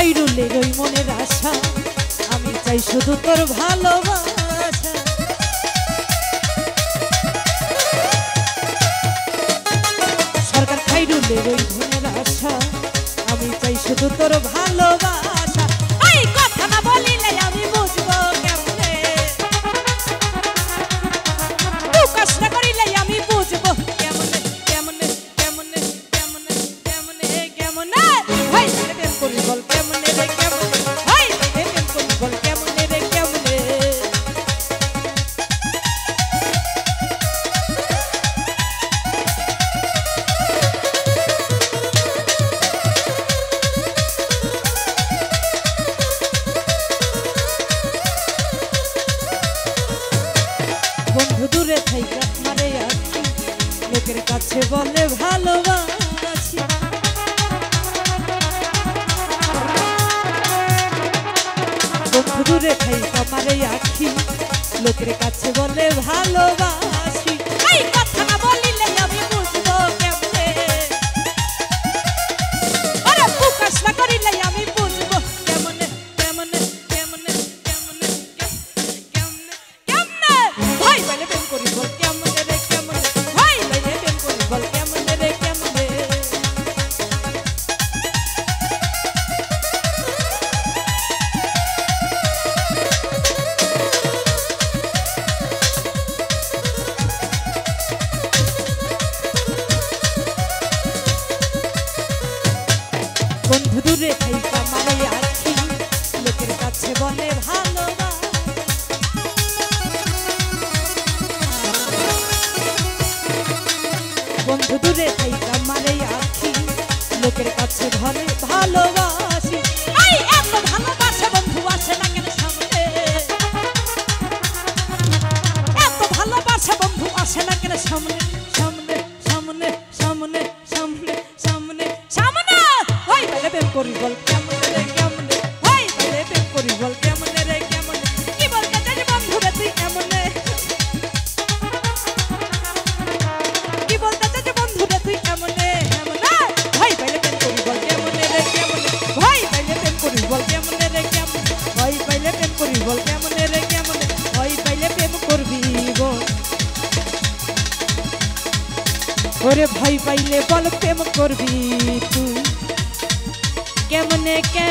খাইরুলের ওই মনের আশা আমি চাই শুধু তোর ভালোবাসা। সরকার খাইরুলের ওই মনের আশা আমি চাই শুধু তোর ভালোবাসা। এই কথা না বলিলে আমি বুঝবো কেমনে, প্রকাশ না করিলে আমি বুঝবো কেমনে কেমনে কেমনে কেমনে কেমনে কেমনে। ভাই প্রেম করি বল কেমনে রে কেমনে, ভাই প্রেম করি বল কেমনে রে কেমনে। বন্ধু দূরে থাইকা মারে আছি, লোকের কাছে বলে ভালোবাসি। বন্ধু দূরে থাইকা মারে আছি, লোকের কাছে বলে ভালোবাসি। এই কথা না বলিলে আমি বুঝবো কেমনে, আরে প্রকাশ না করিলে আমি বুঝবো কেমনে কেমনে কেমনে কেমনে কেমনে কেমনে। ভাই বলে প্রেম করি বল কেমনে রে কেমনে, ভাই বলে প্রেম করি বল কেমনে রে কেমনে। বন্ধু দূরে থাইকা মারে আছি, লোকের কাছে বলে ভালোবাসি। বন্ধু দূরে থাইকা মারে আছি, লোকের কাছে বলে ভালোবাসি। এই এত ভালোবাসা বন্ধু আসে না কেন সামনে, এত ভালোবাসা বন্ধু আসে না কেন সামনে সামনে সামনে সামনে সামনে সামনে সামনে। ভাই বলে প্রেম করি বল কেমনে রে কেমনে, ভাই বলে প্রেম করি বল কেমনে রে কেমনে। কি বলতে চাই বন্ধু রে তুই এমনে, কি বলতে চাই বন্ধু রে তুই এমনে এমনে। ভাই বলে প্রেম করি বল কেমনে রে কেমনে, ভাই বলে প্রেম করি বল কেমনে রে কেমনে, ভাই বলে প্রেম করি বল কেমনে রে কেমনে, ভাই বলে প্রেম করবি বল। ওরে ভাই পাইলে বল প্রেম করবি তুই কেমনে কে।